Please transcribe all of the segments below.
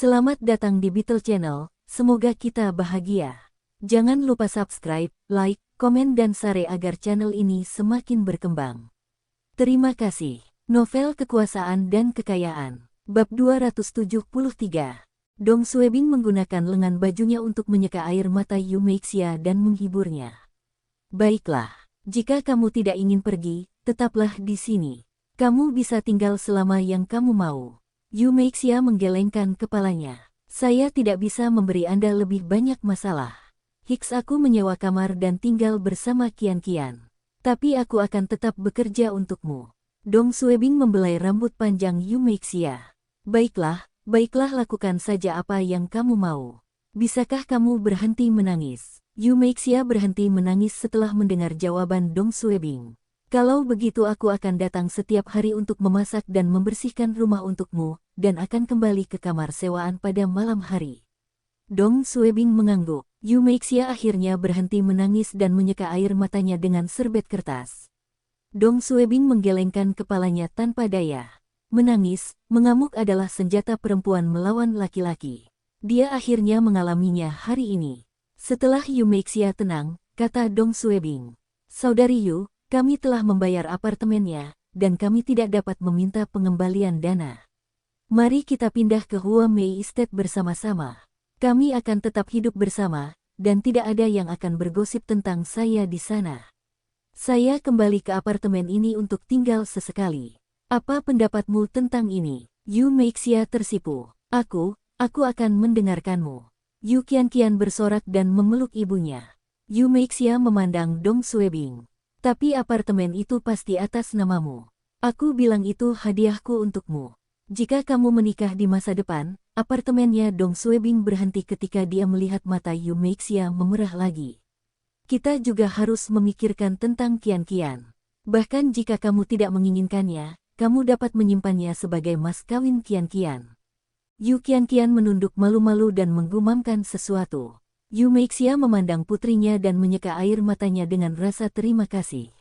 Selamat datang di Beetle Channel, semoga kita bahagia. Jangan lupa subscribe, like, komen dan share agar channel ini semakin berkembang. Terima kasih. Novel Kekuasaan dan Kekayaan, Bab 273. Dong Suebing menggunakan lengan bajunya untuk menyeka air mata Yu Meixia dan menghiburnya. Baiklah, jika kamu tidak ingin pergi, tetaplah di sini. Kamu bisa tinggal selama yang kamu mau. Yu Meixia menggelengkan kepalanya. Saya tidak bisa memberi Anda lebih banyak masalah. Aku menyewa kamar dan tinggal bersama Qian. Tapi aku akan tetap bekerja untukmu. Dong Suebing membelai rambut panjang Yu Meixia. Baiklah, lakukan saja apa yang kamu mau. Bisakah kamu berhenti menangis? Yu Meixia berhenti menangis setelah mendengar jawaban Dong Suebing. Kalau begitu aku akan datang setiap hari untuk memasak dan membersihkan rumah untukmu, dan akan kembali ke kamar sewaan pada malam hari. Dong Suebing mengangguk. Yu Meixia akhirnya berhenti menangis dan menyeka air matanya dengan serbet kertas. Dong Suebing menggelengkan kepalanya tanpa daya. Menangis, mengamuk adalah senjata perempuan melawan laki-laki. Dia akhirnya mengalaminya hari ini. Setelah Yu Meixia tenang, kata Dong Suebing. Saudari Yu, kami telah membayar apartemennya, dan kami tidak dapat meminta pengembalian dana. Mari kita pindah ke Hua Mei Estate bersama-sama. Kami akan tetap hidup bersama, dan tidak ada yang akan bergosip tentang saya di sana. Saya kembali ke apartemen ini untuk tinggal sesekali. Apa pendapatmu tentang ini? Yu Meixia tersipu. Aku akan mendengarkanmu. Yu Qian bersorak dan memeluk ibunya. Yu Meixia memandang Dong Suebing. Tapi apartemen itu pasti atas namamu. Aku bilang itu hadiahku untukmu. Jika kamu menikah di masa depan, apartemennya Dong Suebing berhenti ketika dia melihat mata Yu Meixia memerah lagi. Kita juga harus memikirkan tentang Qian. Bahkan jika kamu tidak menginginkannya, kamu dapat menyimpannya sebagai mas kawin Qian. Yu Qian menunduk malu-malu dan menggumamkan sesuatu. Yu Meixia memandang putrinya dan menyeka air matanya dengan rasa terima kasih.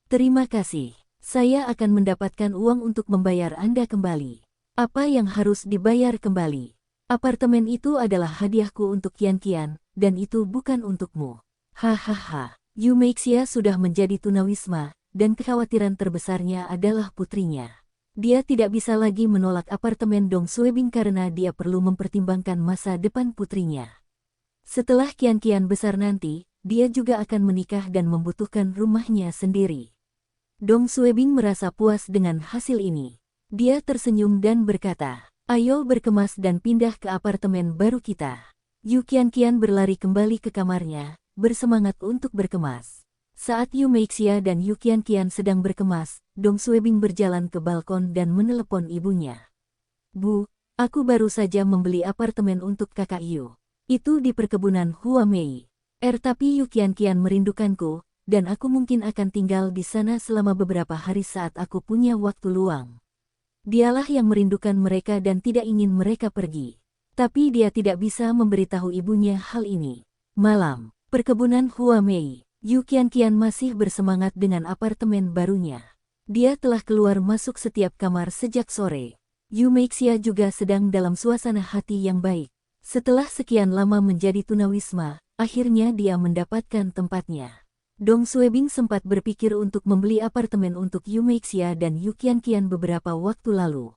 Terima kasih. Saya akan mendapatkan uang untuk membayar Anda kembali. Apa yang harus dibayar kembali? Apartemen itu adalah hadiahku untuk Qian, dan itu bukan untukmu. Hahaha. Yu Meixia sudah menjadi tunawisma, dan kekhawatiran terbesarnya adalah putrinya. Dia tidak bisa lagi menolak apartemen Dong Suebing karena dia perlu mempertimbangkan masa depan putrinya. Setelah Qian besar nanti, dia juga akan menikah dan membutuhkan rumahnya sendiri. Dong Suebing merasa puas dengan hasil ini. Dia tersenyum dan berkata, ayo berkemas dan pindah ke apartemen baru kita. Yu Qian berlari kembali ke kamarnya, bersemangat untuk berkemas. Saat Yu Meixia dan Yu Qian sedang berkemas, Dong Suebing berjalan ke balkon dan menelepon ibunya. Bu, aku baru saja membeli apartemen untuk kakak Yu. Itu di perkebunan Hua Mei. Tapi Yu Qian merindukanku, dan aku mungkin akan tinggal di sana selama beberapa hari saat aku punya waktu luang. Dialah yang merindukan mereka dan tidak ingin mereka pergi. Tapi dia tidak bisa memberitahu ibunya hal ini. Malam, perkebunan Hua Mei. Yu Qian masih bersemangat dengan apartemen barunya. Dia telah keluar masuk setiap kamar sejak sore. Yu Meixia juga sedang dalam suasana hati yang baik. Setelah sekian lama menjadi tunawisma, akhirnya dia mendapatkan tempatnya. Dong Suebing sempat berpikir untuk membeli apartemen untuk Yu Meixia dan Yu Qian beberapa waktu lalu.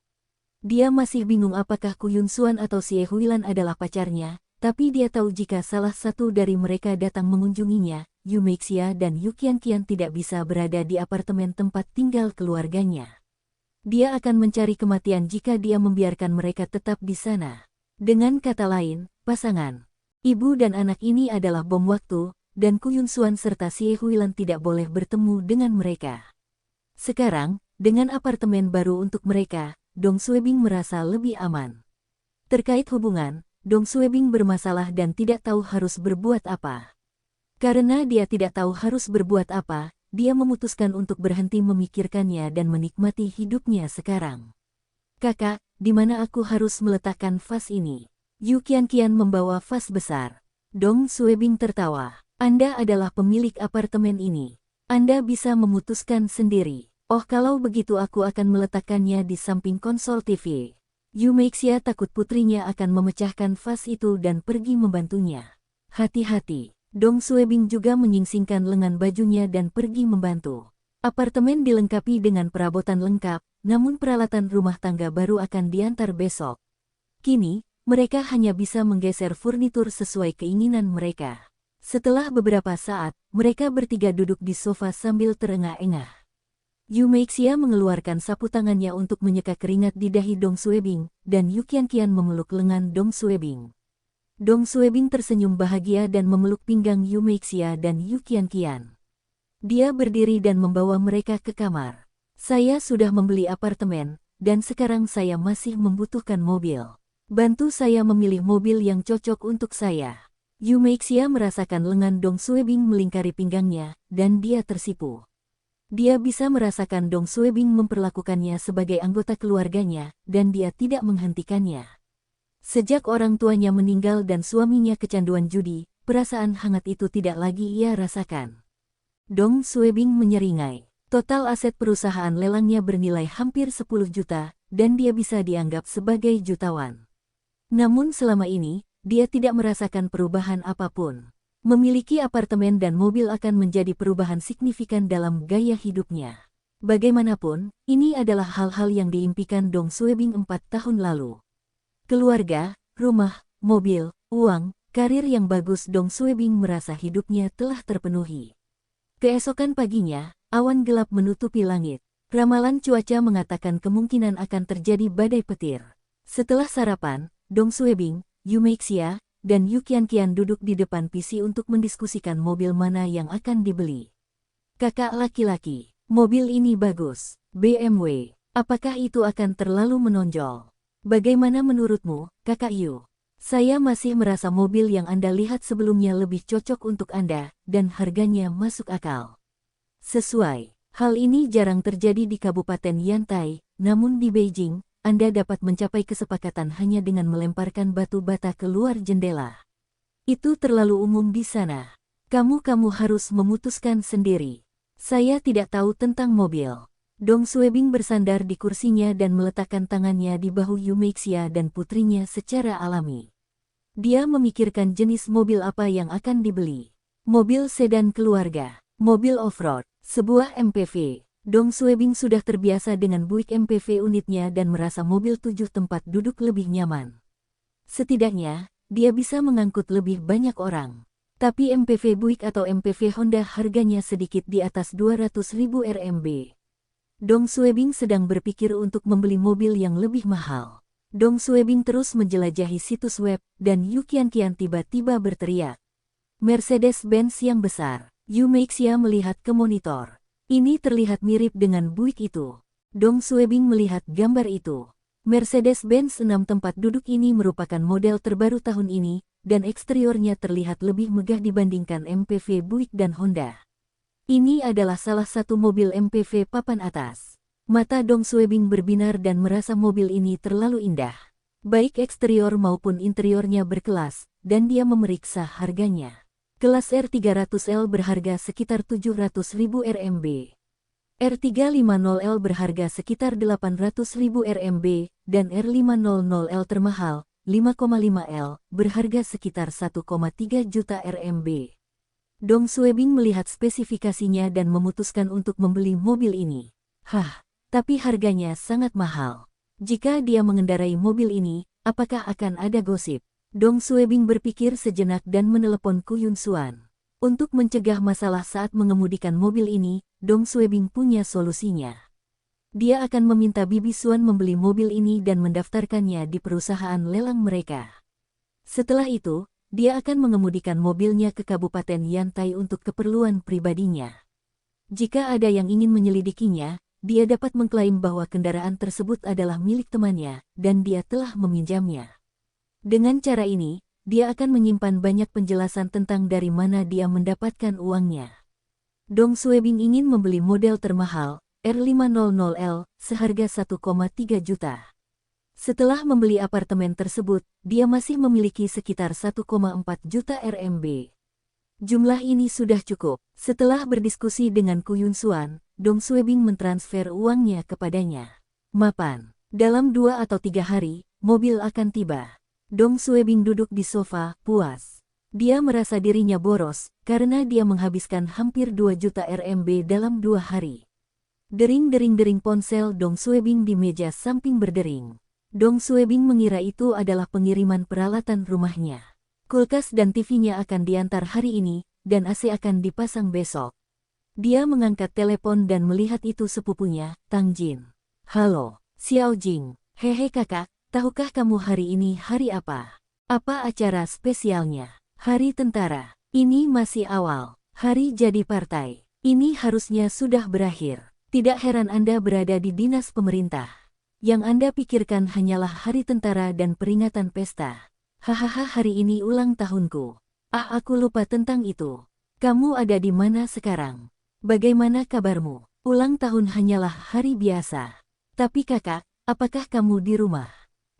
Dia masih bingung apakah Ku Yunxuan atau Xie Huilan adalah pacarnya, tapi dia tahu jika salah satu dari mereka datang mengunjunginya, Yu Meixia dan Yu Qian tidak bisa berada di apartemen tempat tinggal keluarganya. Dia akan mencari kematian jika dia membiarkan mereka tetap di sana. Dengan kata lain, pasangan ibu dan anak ini adalah bom waktu, dan Ku Yunxuan serta Xie Huilan tidak boleh bertemu dengan mereka. Sekarang, dengan apartemen baru untuk mereka, Dong Suebing merasa lebih aman. Terkait hubungan, Dong Suebing bermasalah dan tidak tahu harus berbuat apa. Karena dia tidak tahu harus berbuat apa, dia memutuskan untuk berhenti memikirkannya dan menikmati hidupnya sekarang. Kakak, di mana aku harus meletakkan vas ini? Yu Qian membawa vas besar. Dong Suebing tertawa. Anda adalah pemilik apartemen ini. Anda bisa memutuskan sendiri. Oh, kalau begitu aku akan meletakkannya di samping konsol TV. Yu Meixia takut putrinya akan memecahkan vas itu dan pergi membantunya. Hati-hati, Dong Suebing juga menyingsingkan lengan bajunya dan pergi membantu. Apartemen dilengkapi dengan perabotan lengkap, namun peralatan rumah tangga baru akan diantar besok. Kini, mereka hanya bisa menggeser furnitur sesuai keinginan mereka. Setelah beberapa saat, mereka bertiga duduk di sofa sambil terengah-engah. Yu Meixia mengeluarkan sapu tangannya untuk menyeka keringat di dahi Dong Suebing, dan Yu Qianqian memeluk lengan Dong Suebing. Dong Suebing tersenyum bahagia dan memeluk pinggang Yu Meixia dan Yu Qianqian. Dia berdiri dan membawa mereka ke kamar. Saya sudah membeli apartemen, dan sekarang saya masih membutuhkan mobil. Bantu saya memilih mobil yang cocok untuk saya. Yu Meixia merasakan lengan Dong Suebing melingkari pinggangnya, dan dia tersipu. Dia bisa merasakan Dong Suebing memperlakukannya sebagai anggota keluarganya, dan dia tidak menghentikannya. Sejak orang tuanya meninggal dan suaminya kecanduan judi, perasaan hangat itu tidak lagi ia rasakan. Dong Suebing menyeringai. Total aset perusahaan lelangnya bernilai hampir 10 juta, dan dia bisa dianggap sebagai jutawan. Namun selama ini, dia tidak merasakan perubahan apapun. Memiliki apartemen dan mobil akan menjadi perubahan signifikan dalam gaya hidupnya. Bagaimanapun, ini adalah hal-hal yang diimpikan Dong Suebing 4 tahun lalu. Keluarga, rumah, mobil, uang, karir yang bagus. Dong Suebing merasa hidupnya telah terpenuhi. Keesokan paginya, awan gelap menutupi langit. Ramalan cuaca mengatakan kemungkinan akan terjadi badai petir. Setelah sarapan, Dong Suebing, Yu Meixia, dan Yu Qianqian duduk di depan PC untuk mendiskusikan mobil mana yang akan dibeli. Kakak laki-laki, mobil ini bagus, BMW. Apakah itu akan terlalu menonjol? Bagaimana menurutmu, Kakak Yu? Saya masih merasa mobil yang Anda lihat sebelumnya lebih cocok untuk Anda, dan harganya masuk akal. Sesuai, hal ini jarang terjadi di Kabupaten Yantai, namun di Beijing, Anda dapat mencapai kesepakatan hanya dengan melemparkan batu bata keluar jendela. Itu terlalu umum di sana. Kamu harus memutuskan sendiri. Saya tidak tahu tentang mobil. Dong Suebing bersandar di kursinya dan meletakkan tangannya di bahu Yu Meixia dan putrinya secara alami. Dia memikirkan jenis mobil apa yang akan dibeli. Mobil sedan keluarga, mobil off-road, sebuah MPV. Dong Suebing sudah terbiasa dengan Buick MPV unitnya dan merasa mobil 7 tempat duduk lebih nyaman. Setidaknya, dia bisa mengangkut lebih banyak orang. Tapi MPV Buick atau MPV Honda harganya sedikit di atas 200.000 RMB. Dong Suebing sedang berpikir untuk membeli mobil yang lebih mahal. Dong Suebing terus menjelajahi situs web, dan Yu Qianqian tiba-tiba berteriak. Mercedes-Benz yang besar. Yu Meixia melihat ke monitor. Ini terlihat mirip dengan Buick itu. Dong Suebing melihat gambar itu. Mercedes-Benz 6 tempat duduk ini merupakan model terbaru tahun ini, dan eksteriornya terlihat lebih megah dibandingkan MPV Buick dan Honda. Ini adalah salah satu mobil MPV papan atas. Mata Dong Suebing berbinar dan merasa mobil ini terlalu indah. Baik eksterior maupun interiornya berkelas, dan dia memeriksa harganya. Kelas R300L berharga sekitar 700.000 RMB. R350L berharga sekitar 800.000 RMB, dan R500L termahal, 5,5L, berharga sekitar 1,3 juta RMB. Dong Suebing melihat spesifikasinya dan memutuskan untuk membeli mobil ini. Tapi harganya sangat mahal. Jika dia mengendarai mobil ini, apakah akan ada gosip? Dong Suebing berpikir sejenak dan menelepon Ku Yun Xuan. Untuk mencegah masalah saat mengemudikan mobil ini, Dong Suebing punya solusinya. Dia akan meminta Bibi Xuan membeli mobil ini dan mendaftarkannya di perusahaan lelang mereka. Setelah itu, dia akan mengemudikan mobilnya ke Kabupaten Yantai untuk keperluan pribadinya. Jika ada yang ingin menyelidikinya, dia dapat mengklaim bahwa kendaraan tersebut adalah milik temannya, dan dia telah meminjamnya. Dengan cara ini, dia akan menyimpan banyak penjelasan tentang dari mana dia mendapatkan uangnya. Dong Suebing ingin membeli model termahal, R500L, seharga 1,3 juta. Setelah membeli apartemen tersebut, dia masih memiliki sekitar 1,4 juta RMB. Jumlah ini sudah cukup. Setelah berdiskusi dengan Ku Yun Xuan, Dong Suebing mentransfer uangnya kepadanya. Mapan. Dalam 2 atau 3 hari, mobil akan tiba. Dong Suebing duduk di sofa, puas. Dia merasa dirinya boros, karena dia menghabiskan hampir 2 juta RMB dalam 2 hari. Dering-dering ponsel Dong Suebing di meja samping berdering. Dong Suebing mengira itu adalah pengiriman peralatan rumahnya. Kulkas dan TV-nya akan diantar hari ini, dan AC akan dipasang besok. Dia mengangkat telepon dan melihat itu sepupunya, Tang Jin. Halo, Xiao Jing. Hehe kakak, tahukah kamu hari ini hari apa? Apa acara spesialnya? Hari tentara. Ini masih awal. Hari jadi partai. Ini harusnya sudah berakhir. Tidak heran Anda berada di dinas pemerintah. Yang Anda pikirkan hanyalah hari tentara dan peringatan pesta. Hahaha, hari ini ulang tahunku. Ah, aku lupa tentang itu. Kamu ada di mana sekarang? Bagaimana kabarmu? Ulang tahun hanyalah hari biasa. Tapi kakak, apakah kamu di rumah?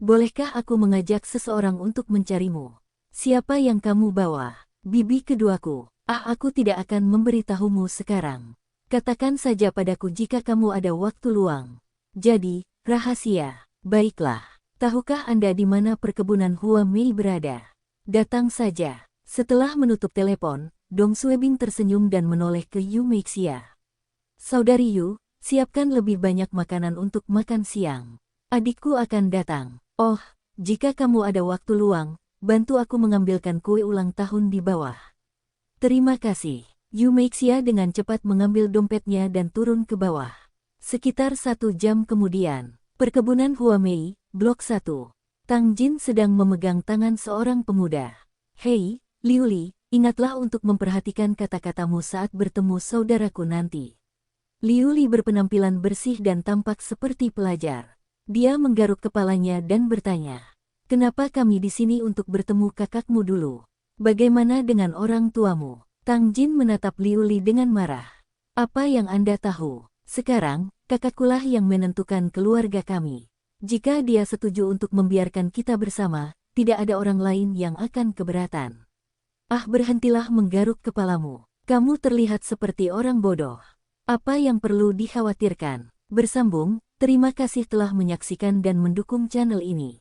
Bolehkah aku mengajak seseorang untuk mencarimu? Siapa yang kamu bawa? Bibi keduaku. Ah, aku tidak akan memberitahumu sekarang. Katakan saja padaku jika kamu ada waktu luang. Jadi, rahasia. Baiklah. Tahukah Anda di mana perkebunan Hua Mei berada? Datang saja. Setelah menutup telepon, Dong Suebing tersenyum dan menoleh ke Yu Meixia. Saudari Yu, siapkan lebih banyak makanan untuk makan siang. Adikku akan datang. Oh, jika kamu ada waktu luang, bantu aku mengambilkan kue ulang tahun di bawah. Terima kasih. Yu Meixia dengan cepat mengambil dompetnya dan turun ke bawah. Sekitar 1 jam kemudian, perkebunan Hua Mei, Blok 1. Tang Jin sedang memegang tangan seorang pemuda. Hei, Liu Li, ingatlah untuk memperhatikan kata-katamu saat bertemu saudaraku nanti. Liu Li berpenampilan bersih dan tampak seperti pelajar. Dia menggaruk kepalanya dan bertanya, "Kenapa kami di sini untuk bertemu kakakmu dulu? Bagaimana dengan orang tuamu?" Tang Jin menatap Liu Li dengan marah. "Apa yang Anda tahu? Sekarang, kakakkulah yang menentukan keluarga kami. Jika dia setuju untuk membiarkan kita bersama, tidak ada orang lain yang akan keberatan." Ah, berhentilah menggaruk kepalamu. Kamu terlihat seperti orang bodoh. Apa yang perlu dikhawatirkan? Bersambung, terima kasih telah menyaksikan dan mendukung channel ini.